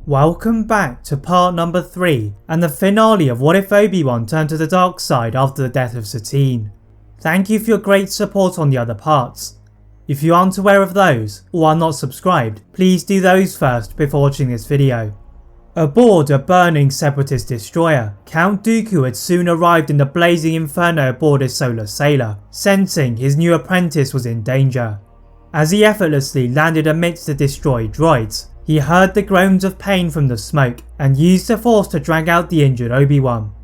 Welcome back to part number 3 and the finale of What If Obi Wan Turned to the Dark Side after the death of Satine. Thank you for your great support on the other parts. If you aren't aware of those or are not subscribed, please do those first before watching this video. Aboard a burning separatist destroyer, Count Dooku had soon arrived in the blazing inferno aboard his solar sailor, sensing his new apprentice was in danger. As he effortlessly landed amidst the destroyed droids, he heard the groans of pain from the smoke and used the force to drag out the injured Obi-Wan.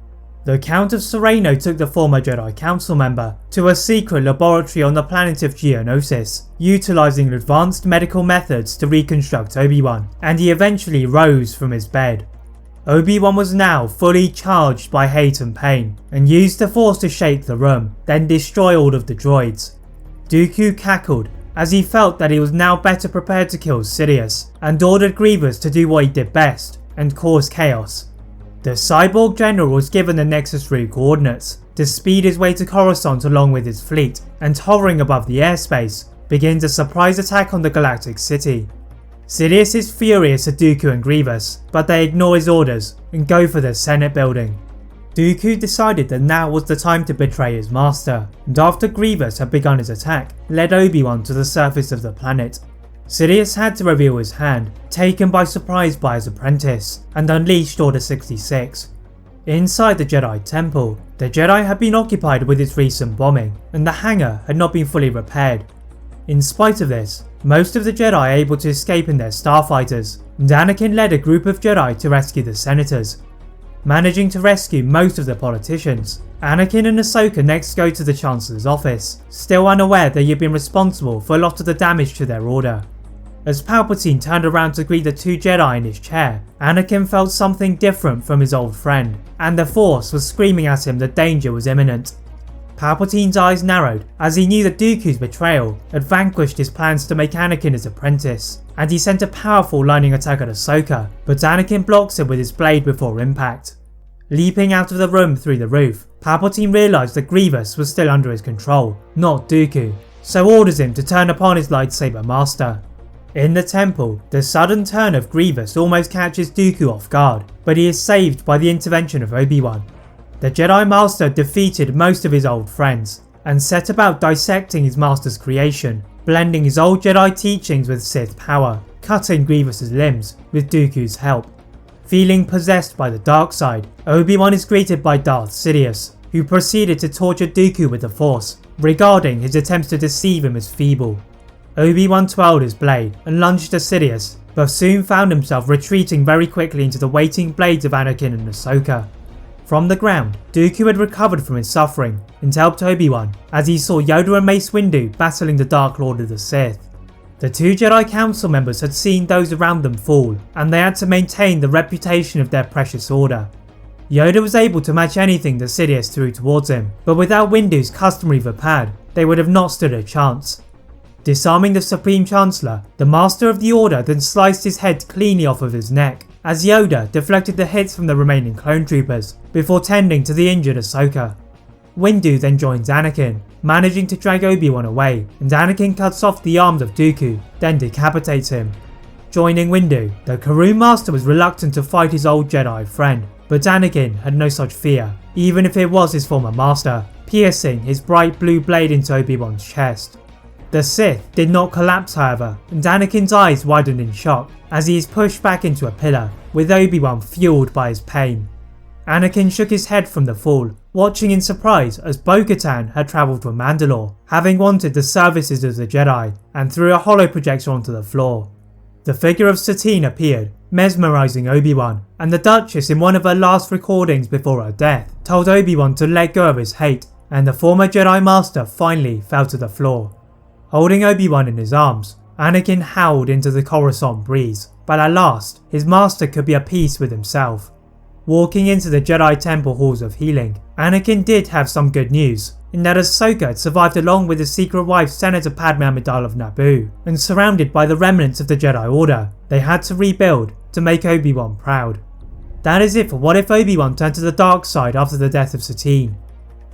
The Count of Sereno took the former Jedi Council member to a secret laboratory on the planet of Geonosis, utilising advanced medical methods to reconstruct Obi-Wan, and he eventually rose from his bed. Obi-Wan was now fully charged by hate and pain, and used the force to shake the room, then destroy all of the droids. Dooku cackled as he felt that he was now better prepared to kill Sidious, and ordered Grievous to do what he did best, and cause chaos. The cyborg general was given the Nexus route coordinates to speed his way to Coruscant along with his fleet, and hovering above the airspace, begins a surprise attack on the galactic city. Sidious is furious at Dooku and Grievous, but they ignore his orders and go for the Senate building. Dooku decided that now was the time to betray his master, and after Grievous had begun his attack, led Obi-Wan to the surface of the planet. Sidious had to reveal his hand, taken by surprise by his apprentice, and unleashed Order 66. Inside the Jedi Temple, the Jedi had been occupied with its recent bombing, and the hangar had not been fully repaired. In spite of this, most of the Jedi are able to escape in their starfighters, and Anakin led a group of Jedi to rescue the senators. Managing to rescue most of the politicians, Anakin and Ahsoka next go to the Chancellor's office, still unaware that he had been responsible for a lot of the damage to their order. As Palpatine turned around to greet the two Jedi in his chair, Anakin felt something different from his old friend, and the Force was screaming at him that danger was imminent. Palpatine's eyes narrowed as he knew that Dooku's betrayal had vanquished his plans to make Anakin his apprentice, and he sent a powerful lightning attack at Ahsoka, but Anakin blocks it with his blade before impact. Leaping out of the room through the roof, Palpatine realised that Grievous was still under his control, not Dooku, so orders him to turn upon his lightsaber master. In the temple, the sudden turn of Grievous almost catches Dooku off guard, but he is saved by the intervention of Obi-Wan. The Jedi Master defeated most of his old friends, and set about dissecting his master's creation, blending his old Jedi teachings with Sith power, cutting Grievous's limbs with Dooku's help. Feeling possessed by the dark side, Obi-Wan is greeted by Darth Sidious, who proceeded to torture Dooku with the Force, regarding his attempts to deceive him as feeble. Obi-Wan twirled his blade and lunged at Sidious, but soon found himself retreating very quickly into the waiting blades of Anakin and Ahsoka. From the ground, Dooku had recovered from his suffering and helped Obi-Wan as he saw Yoda and Mace Windu battling the Dark Lord of the Sith. The two Jedi Council members had seen those around them fall, and they had to maintain the reputation of their precious order. Yoda was able to match anything that Sidious threw towards him, but without Windu's customary vapad, they would have not stood a chance. Disarming the Supreme Chancellor, the Master of the Order then sliced his head cleanly off of his neck, as Yoda deflected the hits from the remaining clone troopers, before tending to the injured Ahsoka. Windu then joins Anakin, managing to drag Obi-Wan away, and Anakin cuts off the arms of Dooku, then decapitates him. Joining Windu, the Karoo Master was reluctant to fight his old Jedi friend, but Anakin had no such fear, even if it was his former master, piercing his bright blue blade into Obi-Wan's chest. The Sith did not collapse however, and Anakin's eyes widened in shock as he is pushed back into a pillar, with Obi-Wan fueled by his pain. Anakin shook his head from the fall, watching in surprise as Bo-Katan had travelled from Mandalore, having wanted the services of the Jedi, and threw a hollow projector onto the floor. The figure of Satine appeared, mesmerising Obi-Wan, and the Duchess in one of her last recordings before her death told Obi-Wan to let go of his hate, and the former Jedi Master finally fell to the floor. Holding Obi-Wan in his arms, Anakin howled into the Coruscant breeze, but at last his master could be at peace with himself. Walking into the Jedi Temple Halls of Healing, Anakin did have some good news, in that Ahsoka had survived along with his secret wife Senator Padme Amidala of Naboo, and surrounded by the remnants of the Jedi Order, they had to rebuild to make Obi-Wan proud. That is it for What If Obi-Wan Turned to the Dark Side after the death of Satine.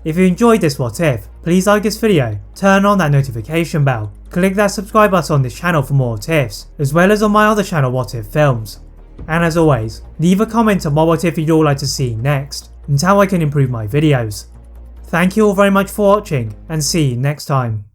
If you enjoyed this What If, please like this video, turn on that notification bell, click that subscribe button on this channel for more What Ifs, as well as on my other channel What If Films. And as always, leave a comment on what if you'd all like to see next, and how I can improve my videos. Thank you all very much for watching, and see you next time.